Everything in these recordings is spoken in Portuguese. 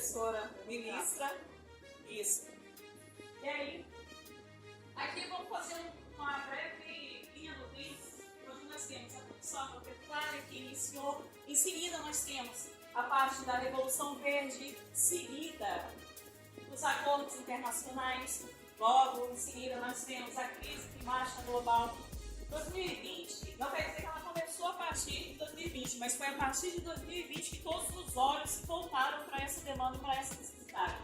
professora ministra. Isso. E aí, aqui vamos fazer uma breve linha do tempo, onde nós temos a produção agropecuária que iniciou. Em seguida, nós temos a parte da Revolução Verde, seguida dos acordos internacionais. Logo, em seguida, nós temos a crise climática global 2020. Não quer dizer que ela começou a partir de 2020, mas foi a partir de 2020 que todos os olhos se voltaram para essa demanda, para essa necessidade.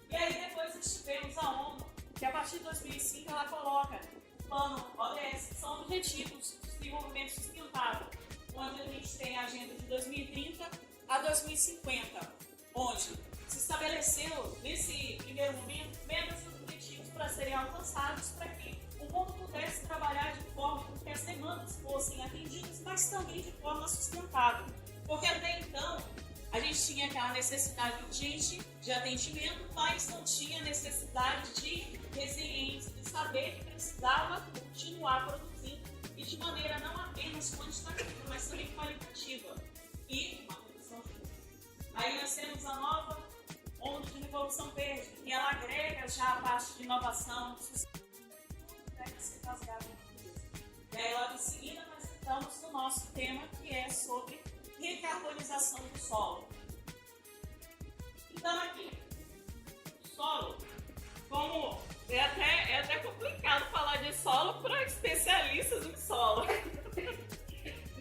E aí depois nós tivemos a ONU, que a partir de 2005 ela coloca o plano ODS, que são Objetivos de Desenvolvimento Sustentável, onde a gente tem a agenda de 2030 a 2050, onde se estabeleceu, nesse primeiro momento, metas e objetivos para serem alcançados para que o mundo pudesse trabalhar de forma que as demandas fossem atendidas, mas também de forma sustentável. Porque até então, a gente tinha aquela necessidade urgente de atendimento, mas não tinha necessidade de resiliência, de saber que precisava continuar produzindo e de maneira não apenas quantitativa, mas também qualitativa e uma produção justa. Aí nós temos a nova onda de Revolução Verde, que ela agrega já a parte de inovação, e aí logo em seguida nós entramos no nosso tema, que é sobre recarbonização do solo. Então aqui, solo, como é até complicado falar de solo para especialistas em solo.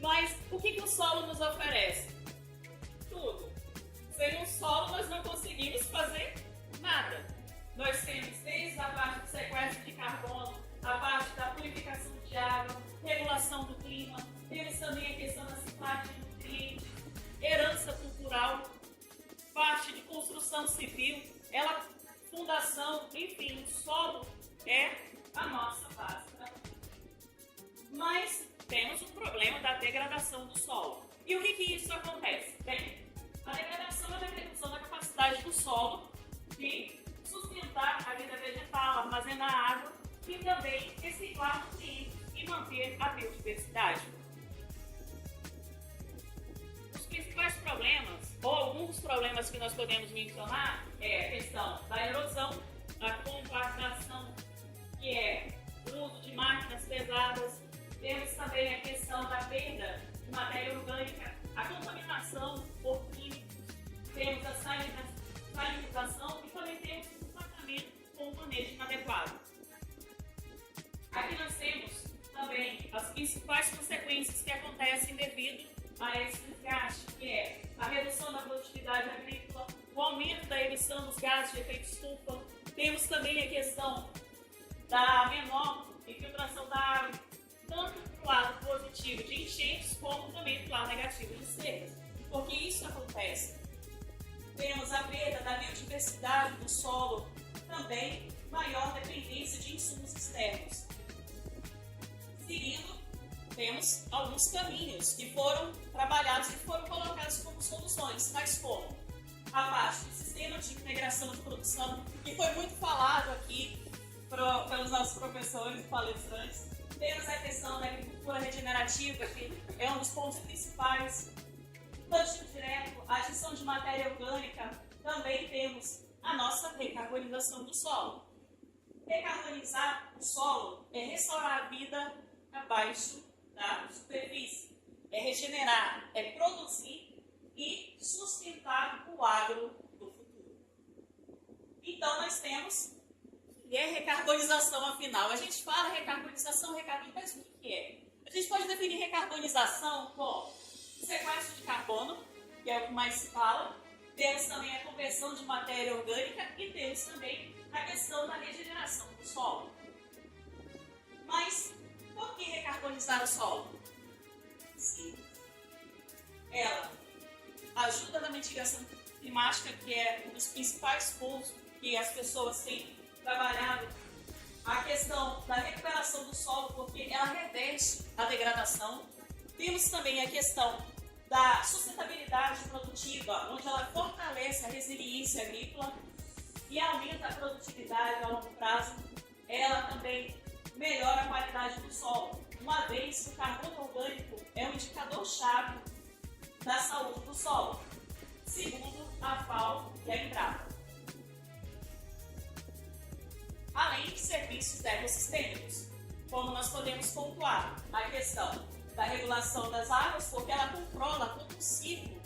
Mas o que o solo nos oferece? Tudo. Sem o solo nós não conseguimos fazer nada. Nós temos desde a parte do sequestro de carbono, a parte da purificação de água, regulação do clima, temos também a questão da ciclagem de nutrientes, herança cultural, parte de construção civil, fundação, enfim, o solo é a nossa base. Mas temos o problema da degradação do solo. E o que isso acontece? Bem, a degradação é a redução da capacidade do solo de sustentar a vida vegetal, armazenar água e também reciclar nutrientes e manter a biodiversidade. Os principais problemas, ou alguns dos problemas que nós podemos mencionar, é a questão da erosão, da compactação, que é o uso de máquinas pesadas. Temos também a questão da perda de matéria orgânica, a contaminação por químicos, temos a salinização e também temos o tratamento com o manejo inadequado. Aqui nós temos também as principais consequências que acontecem devido a esse desgaste, que é a redução da produtividade agrícola, o aumento da emissão dos gases de efeito estufa, temos também a questão da menor infiltração da água, tanto para o lado positivo de enchentes, como também para o lado negativo de secas. Porque isso acontece. Temos a perda da biodiversidade do solo, também maior dependência de insumos externos. Seguindo, temos alguns caminhos que foram trabalhados e foram colocados como soluções, tais como a parte do sistema de integração de produção, que foi muito falado aqui pelos nossos professores e palestrantes. Temos a questão da agricultura regenerativa, que é um dos pontos principais. Plantio direto, a adição de matéria orgânica, também temos a nossa recarbonização do solo. Recarbonizar o solo é restaurar a vida abaixo da superfície, é regenerar, é produzir e sustentar o agro do futuro. Então nós temos a recarbonização afinal. A gente fala recarbonização, mas o que é? A gente pode definir recarbonização como sequestro de carbono, que é o que mais se fala. Temos também a conversão de matéria orgânica e temos também a questão da regeneração do solo. Mas por que recarbonizar o solo? Sim. Ela ajuda na mitigação climática, que é um dos principais pontos que as pessoas têm trabalhado. A questão da recuperação do solo, porque ela reverte a degradação. Temos também a questão da sustentabilidade produtiva, onde ela fortalece a resiliência agrícola e aumenta a produtividade a longo prazo. Ela também melhora a qualidade do solo, uma vez que o carbono orgânico é um indicador-chave da saúde do solo. Segundo a FAO e a Embrapa. Além de serviços ecossistêmicos, como nós podemos pontuar a questão da regulação das águas, porque ela controla todo o ciclo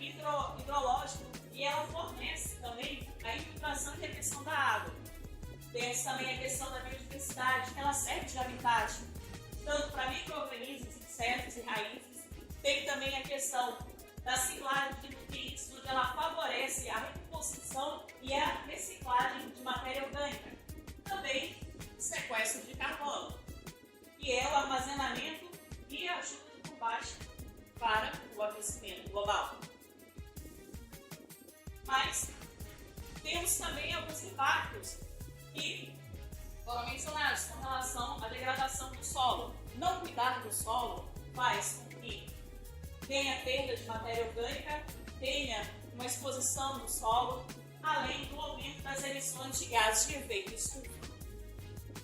hidrológico e ela fornece também a infiltração e retenção da água. Temos também a questão da biodiversidade, que ela serve de habitat, tanto para micro-organismos, insetos e raízes. Tem também a questão da ciclagem de nutrientes, onde ela favorece a recomposição e a reciclagem de matéria orgânica. Também o sequestro de carbono, que é o armazenamento e ajuda no combate para o aquecimento global. Mas temos também alguns impactos que foram mencionados com relação à degradação do solo. Não cuidar do solo faz com que tenha perda de matéria orgânica, tenha uma exposição do solo, além do aumento das emissões de gases de efeito estufa.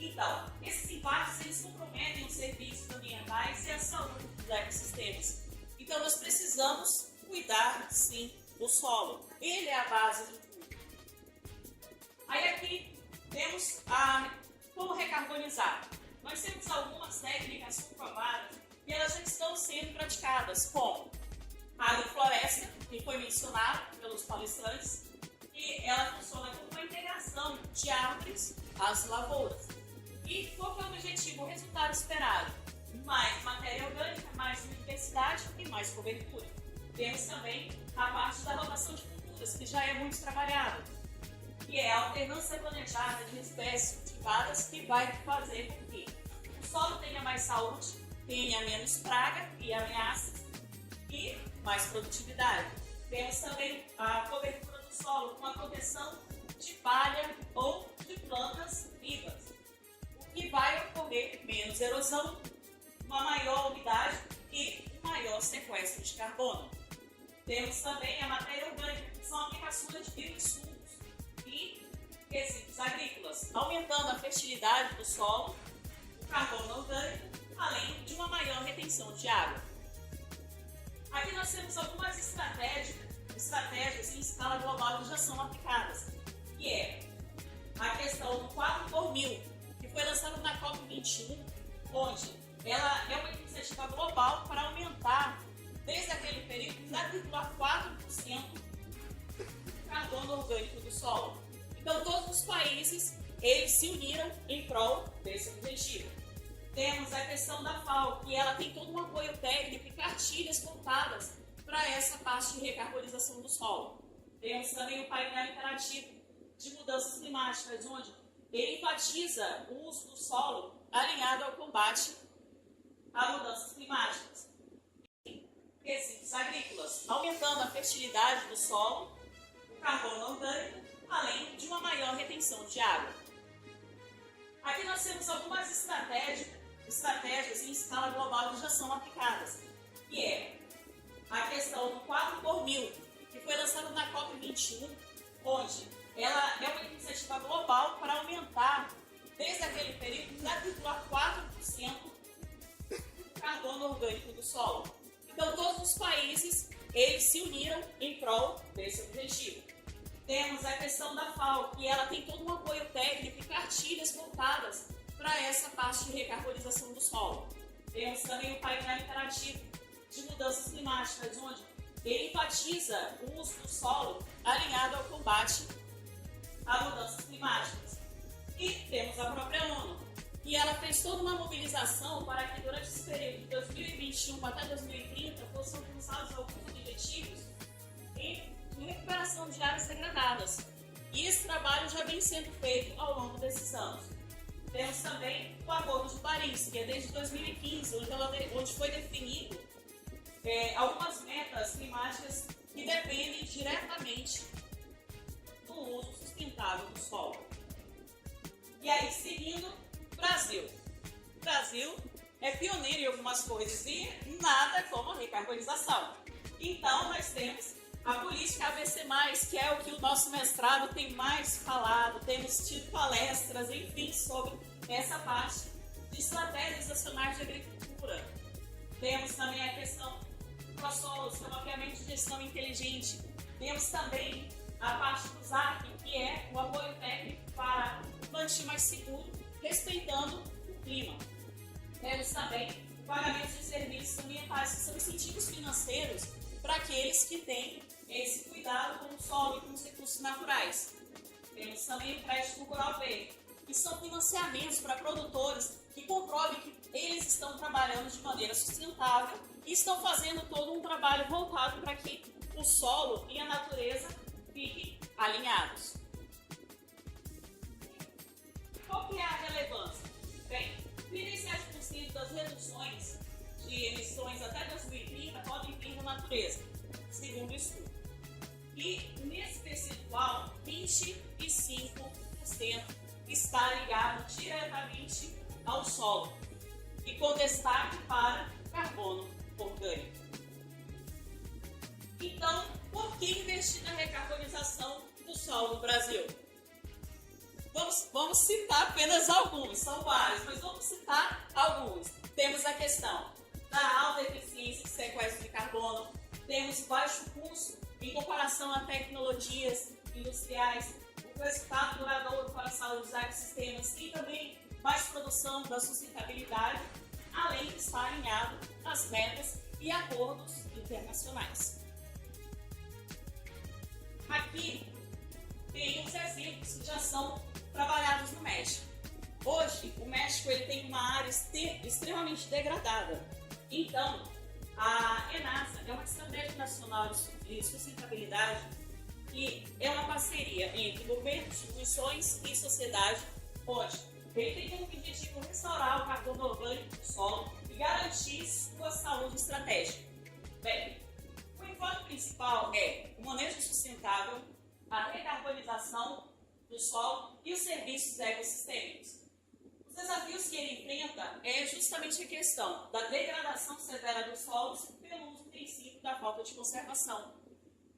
Então, esses impactos eles comprometem os serviços ambientais e a saúde dos ecossistemas. Então, nós precisamos cuidar, sim, do solo. Ele é a base de tudo. Aí aqui temos como recarbonizar. Nós temos algumas técnicas comprovadas e elas já estão sendo praticadas, como a agrofloresta, que foi mencionada pelos palestrantes, e ela funciona como uma integração de árvores às lavouras. E qual que é o objetivo? O resultado esperado: mais matéria orgânica, mais biodiversidade e mais cobertura. Temos também a parte da rotação de culturas, que já é muito trabalhada, que é a alternância planejada de espécies cultivadas, que vai fazer com que o solo tenha mais saúde, tenha menos praga e ameaças e mais produtividade. Temos também a cobertura do solo com a proteção de palha ou de plantas vivas, o que vai ocorrer menos erosão, uma maior umidade e maior sequestro de carbono. Temos também a matéria orgânica, que são aplicações de bioinsumos e resíduos agrícolas, aumentando a fertilidade do solo, o carbono orgânico, além de uma maior retenção de água. Aqui nós temos algumas estratégias em escala global que já são aplicadas, que é a questão do 4x1000, que foi lançada na COP21, onde ela é uma iniciativa global para aumentar, desde aquele período, 0,4% do carbono orgânico do solo. Então, todos os países, eles se uniram em prol desse objetivo. Temos a questão da FAO, que ela tem todo um apoio técnico e cartilhas voltadas para essa parte de recarbonização do solo. Temos também o painel interativo de mudanças climáticas, onde ele enfatiza o uso do solo alinhado ao combate a mudanças climáticas. Resíduos agrícolas, aumentando a fertilidade do solo, o carbono orgânico, além de uma maior retenção de água. Aqui nós temos algumas estratégias em escala global que já são aplicadas, que é a questão do 4x1000, que foi lançada na COP21, onde ela é uma iniciativa global para aumentar, desde aquele período, 0,4% do carbono orgânico do solo. Então, todos os países, eles se uniram em prol desse objetivo. Temos a questão da FAO, que ela tem todo um apoio técnico e cartilhas voltadas para essa parte de recarbonização do solo. Temos também o painel interativo de mudanças climáticas, onde ele enfatiza o uso do solo alinhado ao combate a mudanças climáticas. E temos a própria ONU, que ela fez toda uma mobilização para que durante esse período de 2021 até 2030 fossem alcançados alguns objetivos em recuperação de áreas degradadas. E esse trabalho já vem sendo feito ao longo desses anos. Temos também o Acordo de Paris, que é desde 2015, onde foi definido algumas metas climáticas que dependem diretamente do uso sustentável do solo. E aí, seguindo, Brasil. O Brasil é pioneiro em algumas coisas e nada como a recarbonização. Então, nós temos a política ABC+, que é o que o nosso mestrado tem mais falado, temos tido palestras, enfim, sobre essa parte de estratégias nacionais de agricultura. Temos também a questão do ProSolos, que é o mapeamento de gestão inteligente, Temos também a parte do ZAC, que é o apoio técnico para plantio mais seguro, respeitando o clima. Temos também o pagamento de serviços ambientais, que são incentivos financeiros para aqueles que têm esse cuidado com o solo e com os recursos naturais. Temos também o crédito rural verde, que são financiamentos para produtores que comprovem que eles estão trabalhando de maneira sustentável e estão fazendo todo um trabalho voltado para que o solo e a natureza fiquem alinhados. Qual que é a relevância? Bem, 37% das reduções de emissões até 2030 podem vir da natureza, segundo o estudo. E nesse percentual, 25% está ligado diretamente ao solo e com destaque para carbono orgânico. Então, por que investir na recarbonização do solo no Brasil? Vamos citar apenas alguns, são vários, mas vamos citar alguns. Temos a questão da alta eficiência de sequestro de carbono, temos baixo custo em comparação a tecnologias industriais, o resultado duradouro para a saúde dos ecossistemas e também mais produção da sustentabilidade, além de estar alinhado às metas e acordos internacionais. Aqui tem uns exemplos que já são trabalhados no México. Hoje, o México ele tem uma área extremamente degradada. Então, a ENASA é uma estratégia nacional de sustentabilidade que é uma parceria entre governo, instituições e sociedade, onde ele tem como objetivo restaurar o carbono orgânico do solo e garantir sua saúde estratégica. Bem, o enfoque principal é o manejo sustentável, a recarbonização do solo e os serviços ecossistêmicos. Os desafios que ele enfrenta é justamente a questão da degradação severa dos solos pelo uso intensivo da falta de conservação.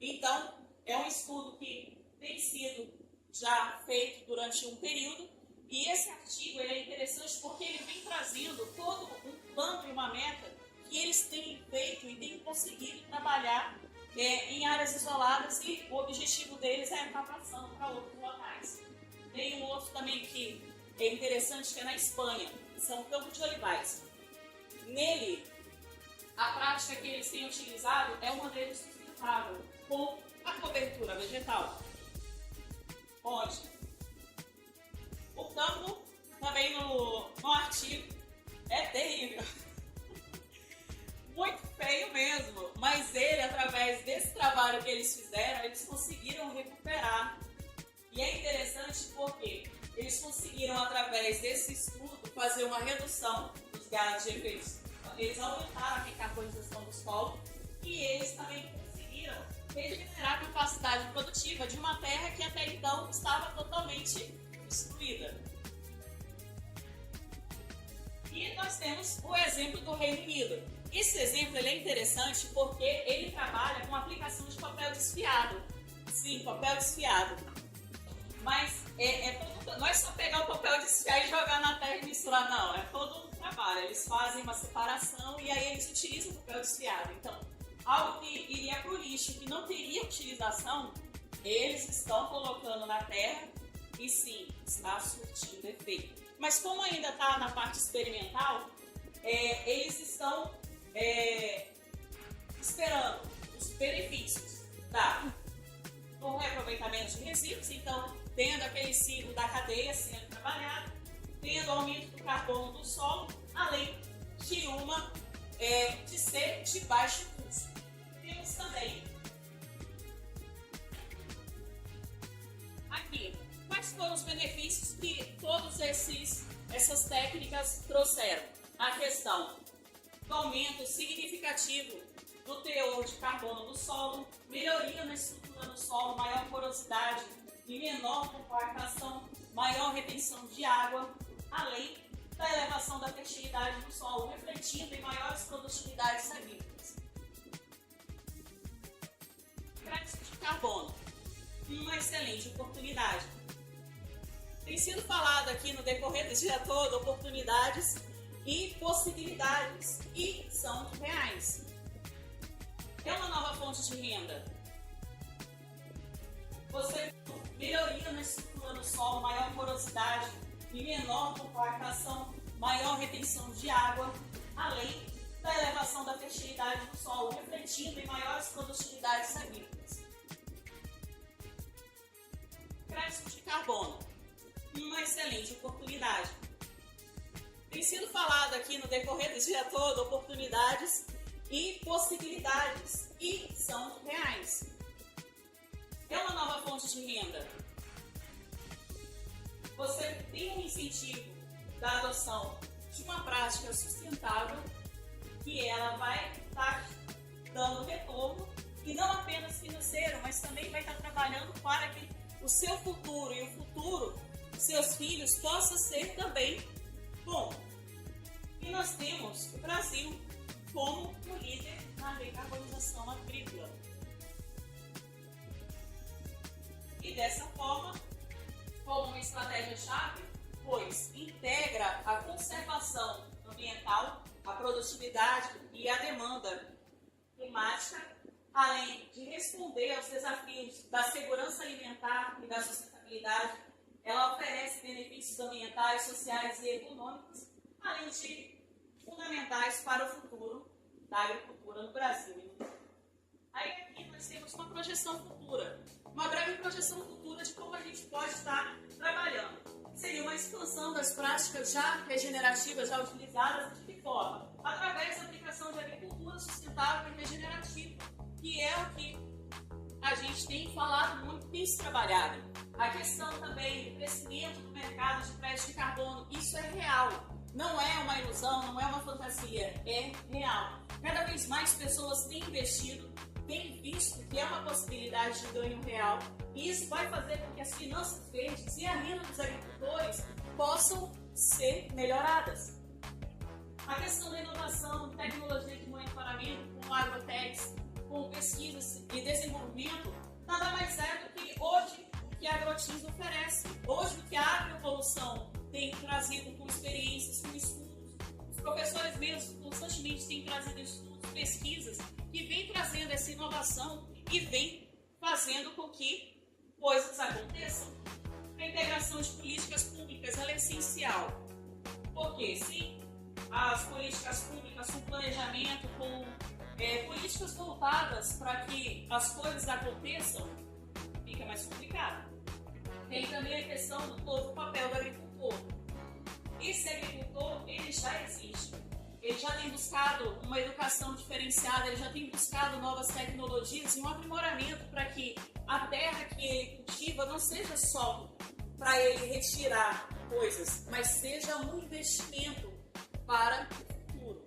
Então, é um estudo que tem sido já feito durante um período e esse artigo ele é interessante porque ele vem trazendo todo um plano e uma meta que eles têm feito e têm conseguido trabalhar em áreas isoladas e o objetivo deles é estar passando para outros locais. Tem um outro também que é interessante, que é na Espanha, são campos de olivais. Nele, a prática que eles têm utilizado é o manejo sustentável com a cobertura vegetal. Onde o campo, também no artigo, é terrível. Muito feio mesmo, mas ele, através desse trabalho que eles fizeram, eles conseguiram recuperar. E é interessante porque eles conseguiram, através desse estudo, fazer uma redução dos gases de efeito. Eles aumentaram a recarbonização do solo e eles também conseguiram regenerar a capacidade produtiva de uma terra que até então estava totalmente destruída. E nós temos o exemplo do Reino Unido. Esse exemplo ele é interessante porque ele trabalha com a aplicação de papel desfiado. Sim, papel desfiado. Mas não é só pegar o papel desfiar e jogar na terra e misturar, não. É todo um trabalho. Eles fazem uma separação e aí eles utilizam o papel desfiado. Então, algo que iria para o lixo, que não teria utilização, eles estão colocando na terra e sim, está surtindo efeito. Mas como ainda está na parte experimental, eles estão esperando os benefícios do reaproveitamento de resíduos, então tendo aquele ciclo da cadeia sendo trabalhado, tendo o aumento do carbono do solo, além de ser de baixo custo. Temos também aqui quais foram os benefícios que todas essas técnicas trouxeram. A questão do aumento significativo do teor de carbono do solo, melhoria na estrutura do solo, maior porosidade e menor compactação, maior retenção de água, além da elevação da fertilidade do solo, refletindo em maiores produtividades agrícolas. Crédito de carbono, uma excelente oportunidade. Tem sido falado aqui no decorrer do dia todo oportunidades e possibilidades, e são reais. É uma nova fonte de renda. você melhoria na estrutura do solo, maior porosidade e menor compactação, maior retenção de água, além da elevação da fertilidade do solo, refletindo em maiores produtividades agrícolas. Crédito de carbono, uma excelente oportunidade. Tem sido falado aqui no decorrer do dia todo oportunidades e possibilidades, e são reais. É uma nova fonte de renda. Você tem um incentivo da adoção de uma prática sustentável que ela vai estar dando retorno, e não apenas financeiro, mas também vai estar trabalhando para que o seu futuro e o futuro dos seus filhos possa ser também bom. E nós temos o Brasil como o líder na decarbonização agrícola. E dessa forma, como uma estratégia-chave, pois integra a conservação ambiental, a produtividade e a demanda climática, além de responder aos desafios da segurança alimentar e da sustentabilidade. Ela oferece benefícios ambientais, sociais e econômicos, além de fundamentais para o futuro da agricultura no Brasil. Aí aqui nós temos uma projeção futura, uma breve projeção futura de como a gente pode estar trabalhando. Seria uma expansão das práticas já regenerativas, já utilizadas, de que forma? Através da aplicação de agricultura sustentável e regenerativa, que é o que a gente tem falado muito, tem se trabalhado. A questão também do crescimento do mercado de crédito de carbono, isso é real. Não é uma ilusão, não é uma fantasia, é real. Cada vez mais pessoas têm investido, têm visto que é uma possibilidade de ganho real, e isso vai fazer com que as finanças verdes e a renda dos agricultores possam ser melhoradas. A questão da inovação, tecnologia de monitoramento, com agrotechs, com pesquisas e desenvolvimento, nada mais é do que hoje o que a Agrotins oferece. Hoje o que a agroevolução tem trazido com experiências, com estudos. Os professores mesmos constantemente têm trazido estudos, pesquisas, que vêm trazendo essa inovação e vêm fazendo com que coisas aconteçam. A integração de políticas públicas ela é essencial. Porque se as políticas públicas com planejamento, com políticas voltadas para que as coisas aconteçam, fica mais complicado. Tem também a questão do todo o papel do agricultor. Esse agricultor, ele já existe. Ele já tem buscado uma educação diferenciada, ele já tem buscado novas tecnologias e um aprimoramento para que a terra que ele cultiva não seja só para ele retirar coisas, mas seja um investimento para o futuro.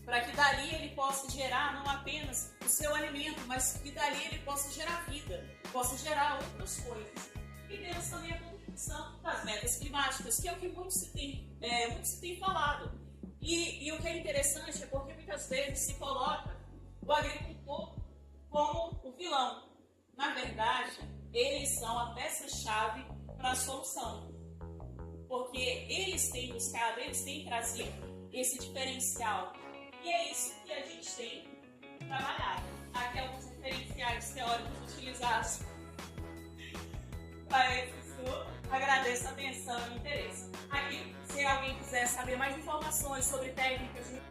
Para que dali ele possa gerar não apenas o seu alimento, mas que dali ele possa gerar vida, possa gerar outras coisas. E temos também a contribuição das metas climáticas, que é o que muito se tem falado. E o que é interessante é porque muitas vezes se coloca o agricultor como o vilão. Na verdade, eles são a peça-chave para a solução. Porque eles têm buscado, eles têm trazido esse diferencial. E é isso que a gente tem trabalhado. Aqui alguns referenciais teóricos utilizados para esse estudo. Agradeço a atenção e o interesse. Aqui, se alguém quiser saber mais informações sobre técnicas de